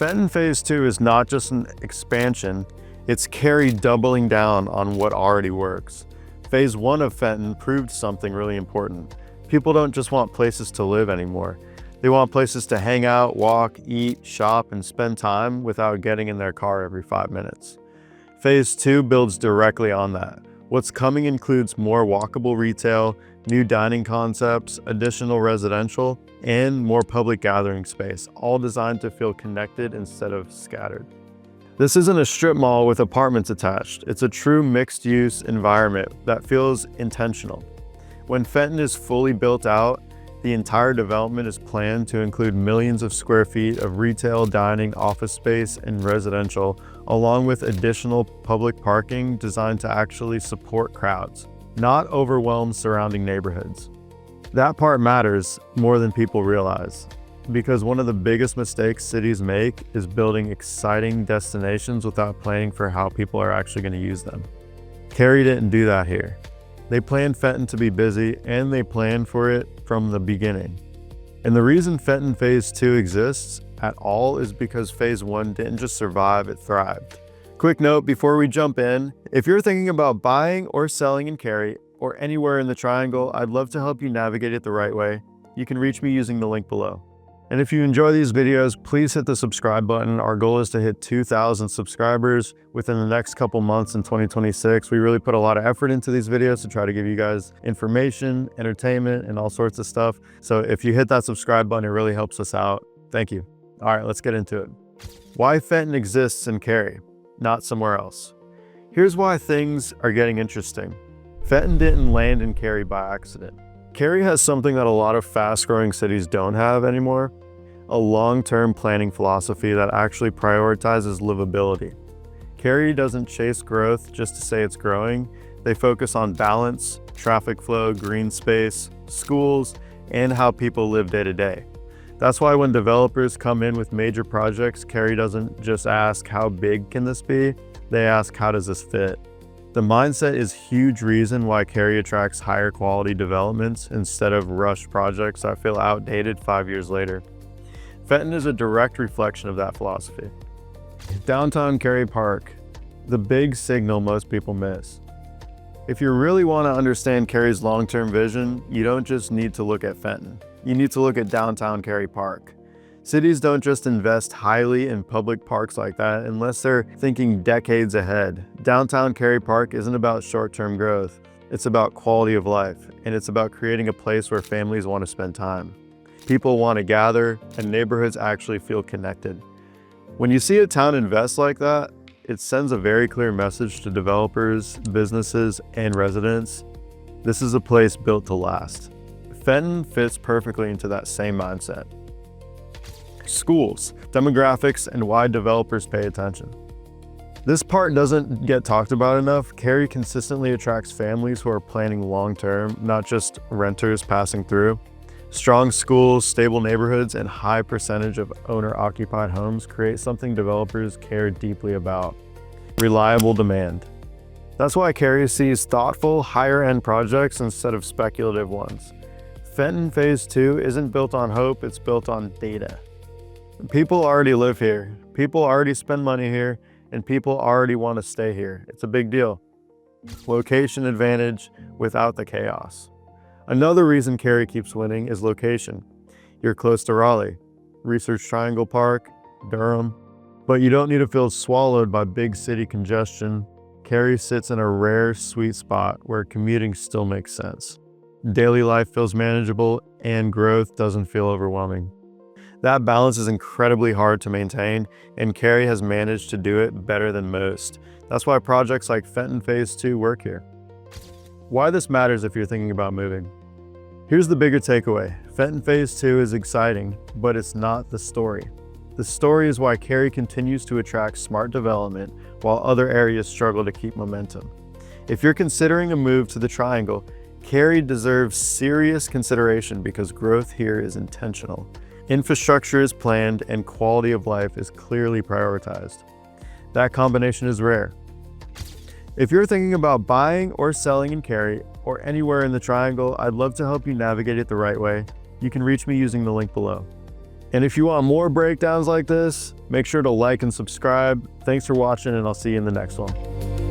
Fenton Phase 2 is not just an expansion, it's Cary doubling down on what already works. Phase 1 of Fenton proved something really important. People don't just want places to live anymore. They want places to hang out, walk, eat, shop, and spend time without getting in their car every 5 minutes. Phase 2 builds directly on that. What's coming includes more walkable retail, new dining concepts, additional residential, and more public gathering space, all designed to feel connected instead of scattered. This isn't a strip mall with apartments attached. It's a true mixed-use environment that feels intentional. When Fenton is fully built out, the entire development is planned to include millions of square feet of retail, dining, office space, and residential, along with additional public parking designed to actually support crowds, not overwhelm surrounding neighborhoods. That part matters more than people realize, because one of the biggest mistakes cities make is building exciting destinations without planning for how people are actually going to use them. Cary didn't do that here. They planned Fenton to be busy, and they planned for it from the beginning. And the reason Fenton Phase 2 exists at all is because Phase 1 didn't just survive, it thrived. Quick note before we jump in, if you're thinking about buying or selling in Cary or anywhere in the Triangle, I'd love to help you navigate it the right way. You can reach me using the link below. And if you enjoy these videos, please hit the subscribe button. Our goal is to hit 2,000 subscribers within the next couple months in 2026. We really put a lot of effort into these videos to try to give you guys information, entertainment, and all sorts of stuff. So if you hit that subscribe button, it really helps us out. Thank you. All right, let's get into it. Why Fenton exists in Cary, not somewhere else. Here's why things are getting interesting. Fenton didn't land in Cary by accident. Cary has something that a lot of fast-growing cities don't have anymore, a long-term planning philosophy that actually prioritizes livability. Cary doesn't chase growth just to say it's growing. They focus on balance, traffic flow, green space, schools, and how people live day to day. That's why when developers come in with major projects, Cary doesn't just ask, how big can this be? They ask, how does this fit? The mindset is a huge reason why Cary attracts higher quality developments instead of rushed projects that feel outdated 5 years later. Fenton is a direct reflection of that philosophy. Downtown Cary Park, the big signal most people miss. If you really want to understand Cary's long-term vision, you don't just need to look at Fenton. You need to look at downtown Cary Park. Cities don't just invest highly in public parks like that unless they're thinking decades ahead. Downtown Cary Park isn't about short-term growth. It's about quality of life, and it's about creating a place where families want to spend time. People want to gather, and neighborhoods actually feel connected. When you see a town invest like that, it sends a very clear message to developers, businesses, and residents. This is a place built to last. Fenton fits perfectly into that same mindset. Schools, demographics, and why developers pay attention. This part doesn't get talked about enough. Cary consistently attracts families who are planning long-term, not just renters passing through. Strong schools, stable neighborhoods, and high percentage of owner-occupied homes create something developers care deeply about: reliable demand. That's why Cary sees thoughtful, higher-end projects instead of speculative ones. Fenton Phase 2 isn't built on hope, it's built on data. People already live here, people already spend money here, and people already want to stay here. It's a big deal. Location advantage without the chaos. Another reason Cary keeps winning is location. You're close to Raleigh, Research Triangle Park, Durham, but you don't need to feel swallowed by big city congestion. Cary sits in a rare, sweet spot where commuting still makes sense. Daily life feels manageable, and growth doesn't feel overwhelming. That balance is incredibly hard to maintain, and Cary has managed to do it better than most. That's why projects like Fenton Phase 2 work here. Why this matters if you're thinking about moving. Here's the bigger takeaway. Fenton Phase 2 is exciting, but it's not the story. The story is why Cary continues to attract smart development while other areas struggle to keep momentum. If you're considering a move to the Triangle, Cary deserves serious consideration because growth here is intentional. Infrastructure is planned and quality of life is clearly prioritized. That combination is rare. If you're thinking about buying or selling in Cary or anywhere in the Triangle, I'd love to help you navigate it the right way. You can reach me using the link below. And if you want more breakdowns like this, make sure to like and subscribe. Thanks for watching, and I'll see you in the next one.